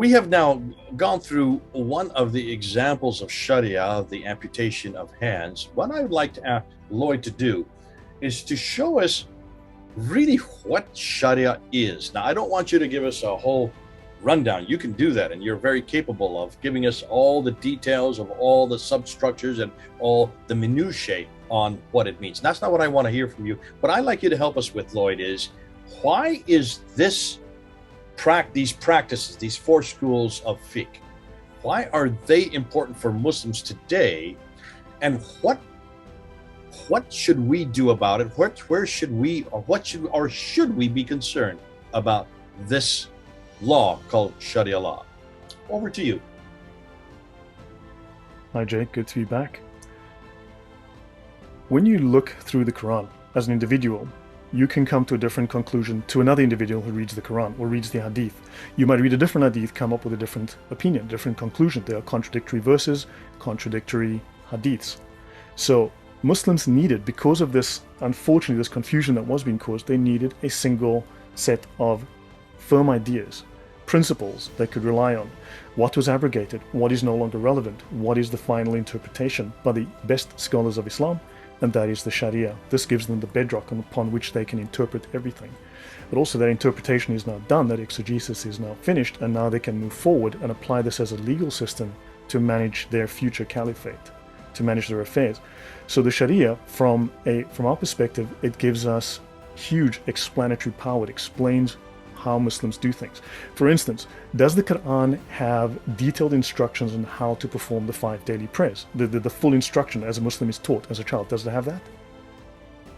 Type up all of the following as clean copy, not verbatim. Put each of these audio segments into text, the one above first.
we have now gone through one of the examples of Sharia, the amputation of hands. What I would like to ask Lloyd to do is to show us really what Sharia is. Now, I don't want you to give us a whole rundown. You can do that, and you're very capable of giving us all the details of all the substructures and all the minutiae on what it means. That's not what I want to hear from you. What I'd like you to help us with, Lloyd, is why is these practices, these four schools of fiqh, why are they important for Muslims today, and what should we do about it? Where should we, or should we be concerned about this law called Shariah Law? Over to you. Hi Jake, good to be back. When you look through the Quran as an individual, you can come to a different conclusion to another individual who reads the Quran or reads the Hadith. You might read a different Hadith, come up with a different opinion, different conclusion. There are contradictory verses, contradictory Hadiths. So Muslims needed, because of this, unfortunately, this confusion that was being caused, they needed a single set of firm ideas, principles they could rely on. What was abrogated, what is no longer relevant, what is the final interpretation by the best scholars of Islam, and that is the Sharia. This gives them the bedrock upon which they can interpret everything. But also that interpretation is now done, that exegesis is now finished, and now they can move forward and apply this as a legal system to manage their future caliphate, to manage their affairs. So the Sharia, from our perspective, it gives us huge explanatory power. It explains how Muslims do things. For instance, does the Quran have detailed instructions on how to perform the 5 daily prayers? The full instruction as a Muslim is taught as a child, does it have that?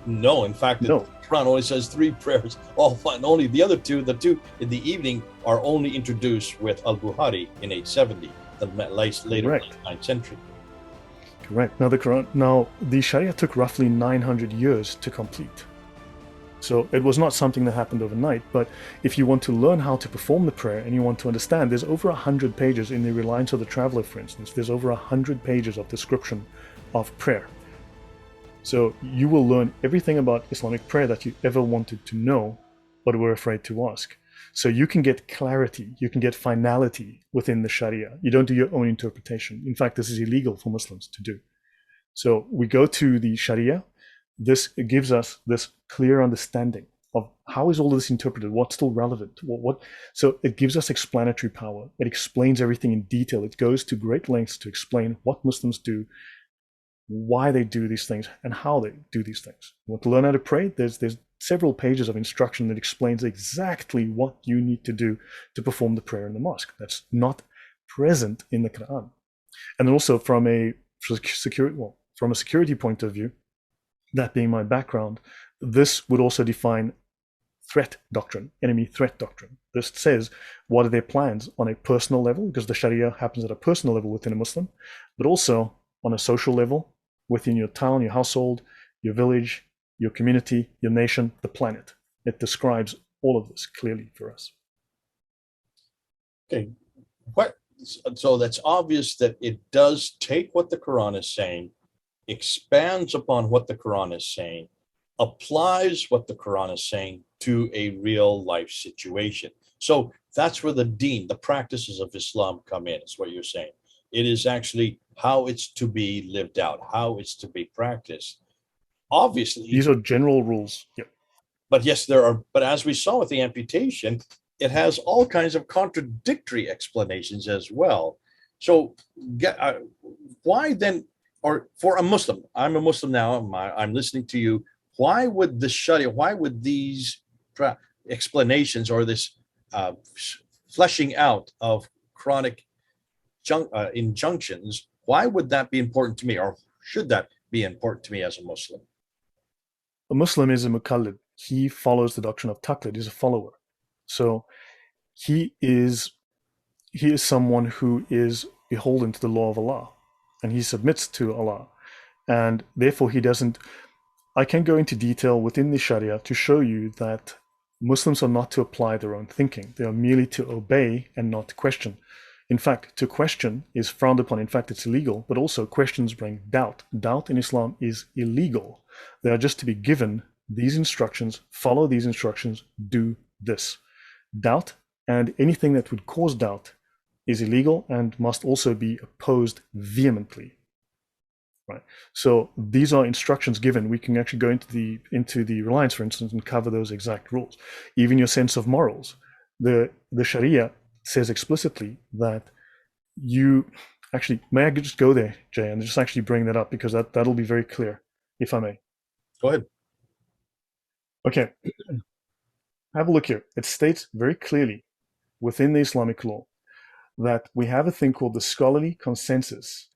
No, in fact, No. The Quran only says 3 prayers. Only the other two, the 2 in the evening, are only introduced with Al-Bukhari in 870, the later 9th century. Correct. Now the Sharia took roughly 900 years to complete. So it was not something that happened overnight, but if you want to learn how to perform the prayer and you want to understand, there's over 100 pages in the Reliance of the Traveler, for instance. There's over 100 pages of description of prayer. So you will learn everything about Islamic prayer that you ever wanted to know, but were afraid to ask. So you can get clarity, you can get finality within the Sharia. You don't do your own interpretation. In fact, this is illegal for Muslims to do. So we go to the Sharia. This gives us this clear understanding of how is all this interpreted, what's still relevant, so it gives us explanatory power. It explains everything in detail. It goes to great lengths to explain what Muslims do, why they do these things, and how they do these things. You want to learn how to pray? There's several pages of instruction that explains exactly what you need to do to perform the prayer in the mosque. That's not present in the Quran. And then also from a security point of view, that being my background, this would also define threat doctrine, enemy threat doctrine. This says what are their plans on a personal level, because the Sharia happens at a personal level within a Muslim, but also on a social level within your town, your household, your village, your community, your nation, the planet. It describes all of this clearly for us. Okay, so that's obvious that it does take what the Quran is saying, expands upon what the Quran is saying, applies what the Quran is saying to a real life situation. So that's where the deen, the practices of Islam come in, is what you're saying. It is actually how it's to be lived out, how it's to be practiced. Obviously, these are general rules. Yep. But yes, there are. But as we saw with the amputation, it has all kinds of contradictory explanations as well. So why then, or for a Muslim, I'm a Muslim now, I'm listening to you, why would the Sharia, why would these explanations or this fleshing out of chronic injunctions, why would that be important to me, or should that be important to me as a Muslim? A Muslim is a muqallid. He follows the doctrine of taqlid. He's a follower. So he is someone who is beholden to the law of Allah, and he submits to Allah, and therefore he doesn't. I can go into detail within the Sharia to show you that Muslims are not to apply their own thinking. They are merely to obey and not question. In fact, to question is frowned upon. In fact, it's illegal, but also questions bring doubt. Doubt in Islam is illegal. They are just to be given these instructions, follow these instructions, do this. Doubt and anything that would cause doubt is illegal and must also be opposed vehemently. Right. So these are instructions given. We can actually go into the reliance, for instance, and cover those exact rules. Even your sense of morals. The Sharia says explicitly that you actually, may I just go there, Jay, and just actually bring that up, because that'll be very clear, if I may. Go ahead. Okay. Have a look here. It states very clearly within the Islamic law that we have a thing called the scholarly consensus.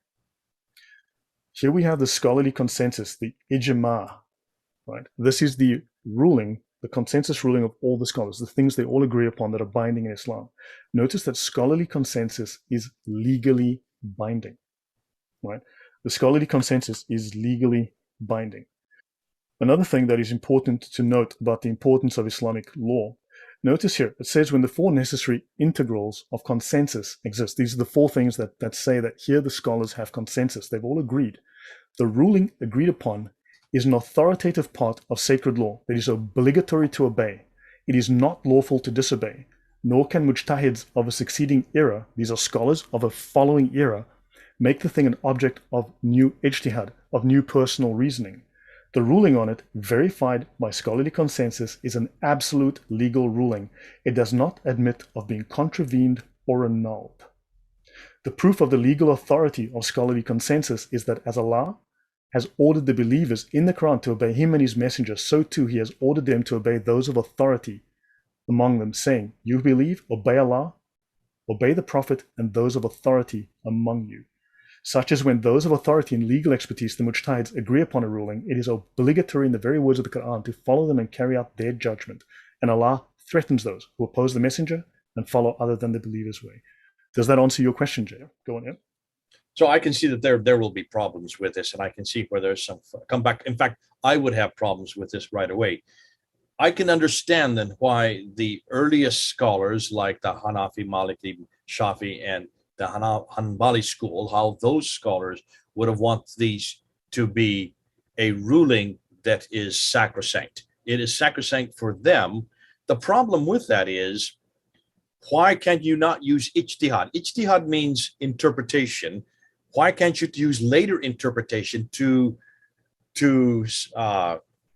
Here we have the scholarly consensus, the ijma, right? This is the ruling, the consensus ruling of all the scholars, the things they all agree upon that are binding in Islam. Notice that scholarly consensus is legally binding, right? The scholarly consensus is legally binding. Another thing that is important to note about the importance of Islamic law, notice here, it says when the four necessary integrals of consensus exist. These are the four things that say that here the scholars have consensus. They've all agreed. The ruling agreed upon is an authoritative part of sacred law that is obligatory to obey. It is not lawful to disobey, nor can mujtahids of a succeeding era, these are scholars of a following era, make the thing an object of new ijtihad, of new personal reasoning. The ruling on it, verified by scholarly consensus, is an absolute legal ruling. It does not admit of being contravened or annulled. The proof of the legal authority of scholarly consensus is that as Allah has ordered the believers in the Quran to obey Him and His Messenger, so too He has ordered them to obey those of authority among them, saying, "You believe, obey Allah, obey the Prophet, and those of authority among you." Such as when those of authority and legal expertise, the mujtahids, agree upon a ruling, it is obligatory in the very words of the Qur'an to follow them and carry out their judgment. And Allah threatens those who oppose the messenger and follow other than the believer's way. Does that answer your question, Jay? Go on, yeah. So I can see that there will be problems with this, and I can see where there's some comeback. In fact, I would have problems with this right away. I can understand then why the earliest scholars like the Hanafi, Maliki, Shafi'i, and the Hanbali school, how those scholars would have wanted these to be a ruling that is sacrosanct. It is sacrosanct for them. The problem with that is, why can't you not use ijtihad? Ijtihad means interpretation. Why can't you use later interpretation to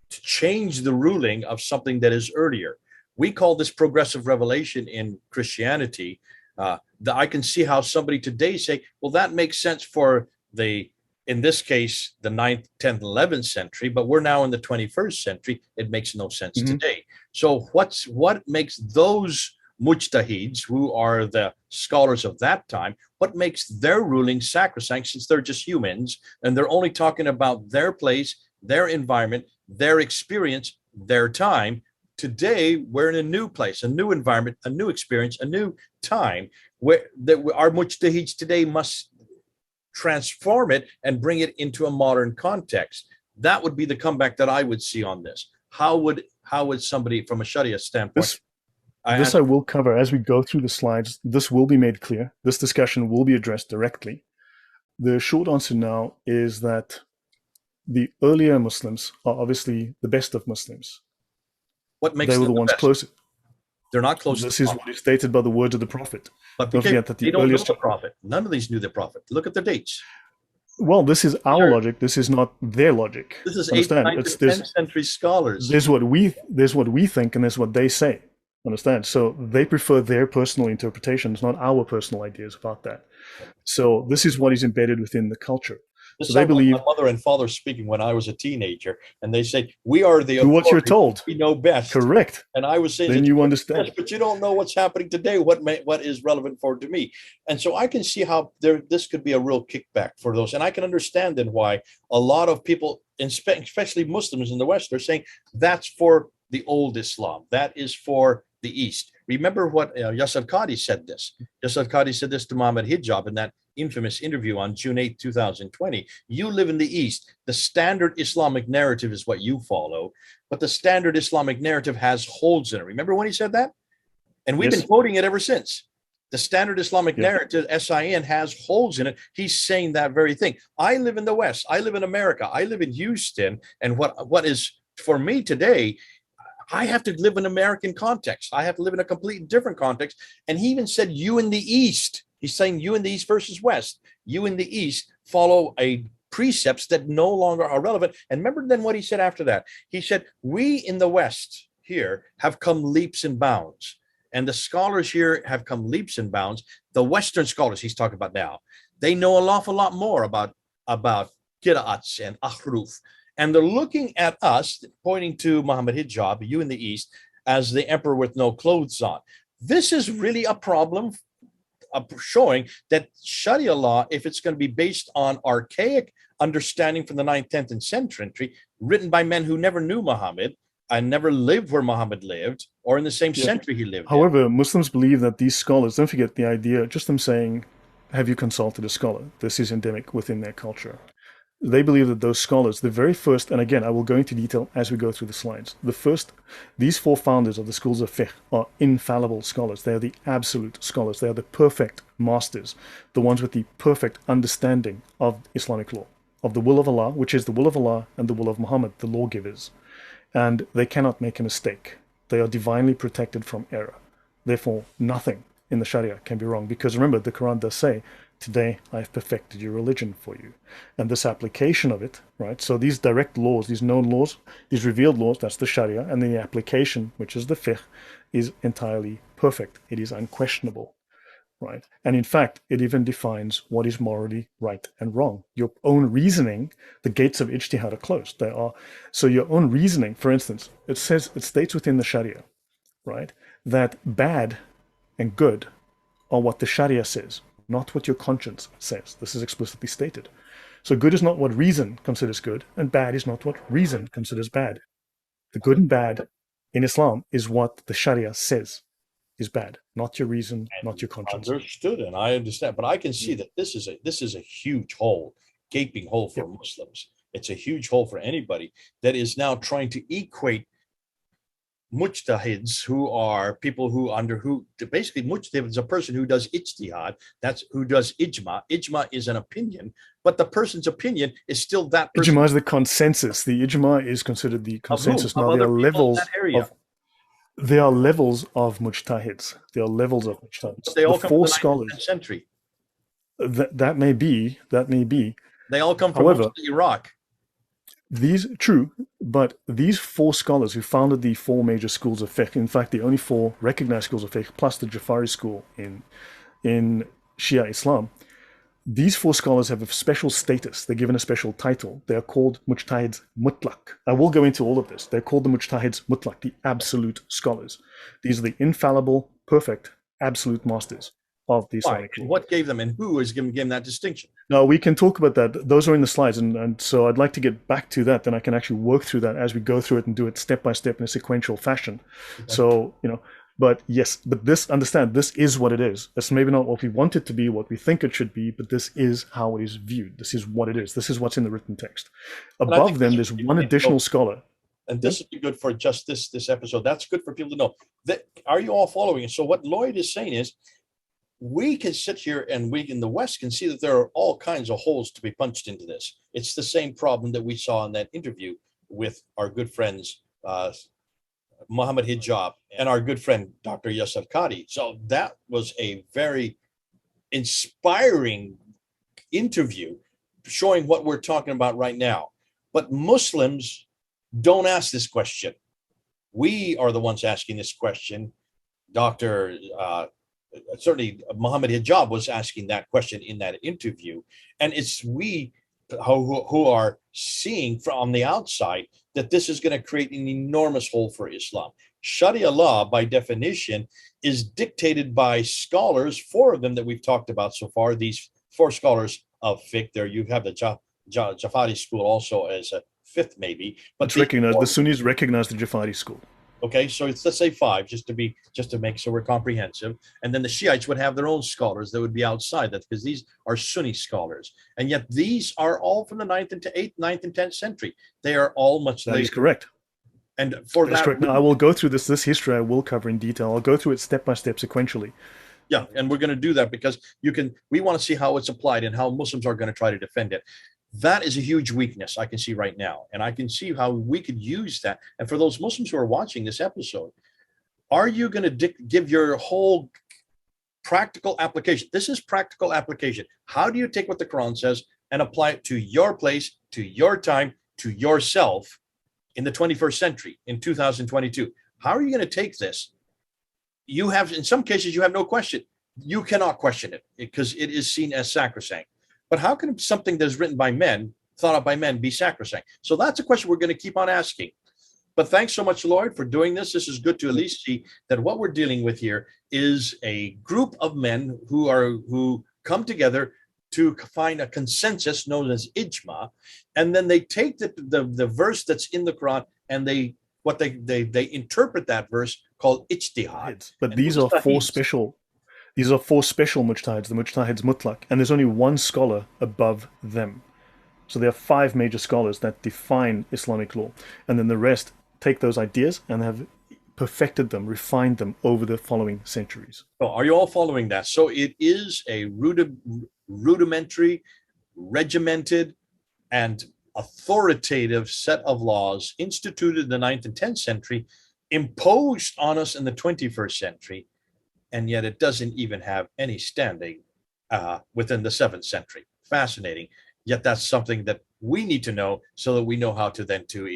change the ruling of something that is earlier? We call this progressive revelation in Christianity. I can see how somebody today say, well, that makes sense for in this case, the 9th, 10th, 11th century, but we're now in the 21st century. It makes no sense today. So what makes those mujtahids, who are the scholars of that time, what makes their ruling sacrosanct, since they're just humans and they're only talking about their place, their environment, their experience, their time? Today, we're in a new place, a new environment, a new experience, a new time, where our mujtahids today must transform it and bring it into a modern context. That would be the comeback that I would see on this. How would somebody from a Sharia standpoint? This I will cover as we go through the slides. This will be made clear. This discussion will be addressed directly. The short answer now is that the earlier Muslims are obviously the best of Muslims. What makes they were the ones closest? They're not close. This is what is stated by the words of the Prophet. But don't forget that they don't know the Prophet. None of these knew the Prophet. Look at the dates. Well, this is our logic. This is not their logic. This is 8th, 9th, and 10th century scholars. There's what we think, and there's what they say. Understand? So they prefer their personal interpretations, not our personal ideas about that. So this is what is embedded within the culture. This so they believe like my mother and father speaking when I was a teenager, and they say, "We are the what you're told. We know best." Correct. And I was saying, then you understand. Best, but you don't know what's happening today. What is relevant to me? And so I can see how this could be a real kickback for those, and I can understand then why a lot of people, especially Muslims in the West, are saying that's for the old Islam. That is for the East. Remember what Yasir Qadhi said this. Yasir Qadhi said this to Muhammad Hijab in that infamous interview on June 8, 2020. You live in the East. The standard Islamic narrative is what you follow, but the standard Islamic narrative has holes in it. Remember when he said that? And we've been quoting it ever since. The standard Islamic narrative, SIN, has holes in it. He's saying that very thing. I live in the West. I live in America. I live in Houston. And what is for me today, I have to live in American context. I have to live in a completely different context. And he even said, you in the East. He's saying you in the East versus West. You in the East follow a precepts that no longer are relevant. And remember then what he said after that? He said, we in the West here have come leaps and bounds. And the scholars here have come leaps and bounds. The Western scholars he's talking about now, they know an awful lot more about qira'ats and ahruf. And they're looking at us, pointing to Muhammad Hijab, you in the East, as the emperor with no clothes on. This is really a problem showing that Sharia law, if it's going to be based on archaic understanding from the 9th, 10th, and century, written by men who never knew Muhammad and never lived where Muhammad lived or in the same century he lived However, Muslims believe that these scholars, don't forget the idea, just them saying, have you consulted a scholar? This is endemic within their culture. They believe that those scholars, the very first, and again, I will go into detail as we go through the slides. These four founders of the schools of fiqh are infallible scholars. They are the absolute scholars. They are the perfect masters, the ones with the perfect understanding of Islamic law, of the will of Allah, which is the will of Allah and the will of Muhammad, the lawgivers. And they cannot make a mistake. They are divinely protected from error. Therefore, nothing in the Sharia can be wrong. Because remember, the Quran does say, today I have perfected your religion for you. And this application of it, right? So these direct laws, these known laws, these revealed laws, that's the Sharia. And then the application, which is the fiqh, is entirely perfect. It is unquestionable, right? And in fact, it even defines what is morally right and wrong. Your own reasoning, the gates of ijtihad are closed. They are, so your own reasoning, for instance, it states within the Sharia, right, that bad and good are what the Sharia says, not what your conscience says. This is explicitly stated. So good is not what reason considers good, and bad is not what reason considers bad. The good and bad in Islam is what the Sharia says is bad, not your reason, not your conscience. Understood, and I understand, but I can see that this is a huge hole, gaping hole for Muslims. It's a huge hole for anybody that is now trying to equate mujtahids, who are people who basically mujtahid is a person who does ijtihad, that's who does ijma. Ijma is an opinion, but the person's opinion is still that person. Ijma is the consensus. The ijma is considered the consensus. Now there are levels there are levels of mujtahids. There are levels of mujtahids. They all come from the 9th century. That may be. They all come from Iraq. But these four scholars who founded the four major schools of fiqh, in fact, the only four recognized schools of fiqh, plus the Jafari school in Shia Islam, these four scholars have a special status. They're given a special title. They are called mujtahids mutlaq. I will go into all of this. They're called the mujtahids mutlaq, the absolute scholars. These are the infallible, perfect, absolute masters of the Islamic law. What gave them, and who is giving them that distinction? No, we can talk about that. Those are in the slides, and so I'd like to get back to that. Then I can actually work through that as we go through it and do it step by step in a sequential fashion. Okay. So, but yes, but understand, this is what it is. It's maybe not what we want it to be, what we think it should be, but this is how it is viewed. This is what it is. This is what's in the written text. Above them, there's one additional scholar. And this would be good for just this episode. That's good for people to know. Are you all following? So what Lloyd is saying is, we can sit here and we in the West can see that there are all kinds of holes to be punched into this. It's the same problem that we saw in that interview with our good friends, Muhammad Hijab and our good friend, Dr. Yasser Qadi. So that was a very inspiring interview showing what we're talking about right now. But Muslims don't ask this question. We are the ones asking this question. Certainly Muhammad Hijab was asking that question in that interview. And it's we who are seeing from the outside that this is going to create an enormous hole for Islam. Sharia law, by definition, is dictated by scholars, four of them that we've talked about so far, these four scholars of fiqh. There you have the Jafari school also as a fifth maybe. But it's recognized, the Sunnis recognize the Jafari school. Okay, so let's say five, just to make sure we're comprehensive. And then the Shiites would have their own scholars that would be outside that, because these are Sunni scholars. And yet these are all from the 9th and 8th, 9th and 10th century. They are all much later. That is correct. And for that, correct. Now I will go through this history I will cover in detail. I'll go through it step by step sequentially. Yeah, and we're going to do that because we want to see how it's applied and how Muslims are going to try to defend it. That is a huge weakness I can see right now. And I can see how we could use that. And for those Muslims who are watching this episode, are you going to give your whole practical application. This is practical application. How do you take what the Quran says and apply it to your place, to your time, to yourself in the 21st century, in 2022? How are you going to take this? You have, in some cases, you have no question. You cannot question it because it is seen as sacrosanct. But how can something that's written by men, thought of by men, be sacrosanct? So that's a question we're going to keep on asking. But thanks so much, Lloyd, for doing this. This is good to at least see that what we're dealing with here is a group of men who come together to find a consensus known as ijma, and then they take the verse that's in the Quran and they interpret that verse called ijtihad. But And these are four mujtahids. special. These are four special mujtahids, the mujtahids mutlaq, and there's only one scholar above them. So there are five major scholars that define Islamic law, and then the rest take those ideas and have perfected them, refined them over the following centuries. So are you all following that? So it is a rudimentary, regimented, and authoritative set of laws instituted in the 9th and 10th century, imposed on us in the 21st century, and yet it doesn't even have any standing within the 7th century. Fascinating. Yet that's something that we need to know so that we know how to then to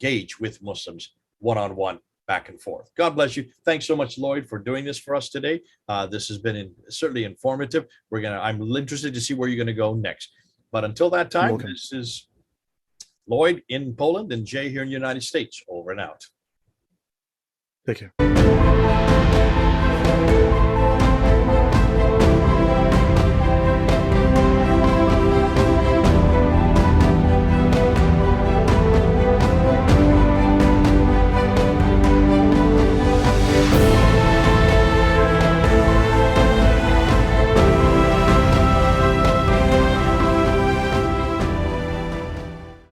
engage with Muslims one-on-one, back and forth. God bless you. Thanks so much, Lloyd, for doing this for us today. This has been certainly informative. I'm interested to see where you're going to go next. But until that time, this is Lloyd in Poland and Jay here in the United States. Over and out. Take care.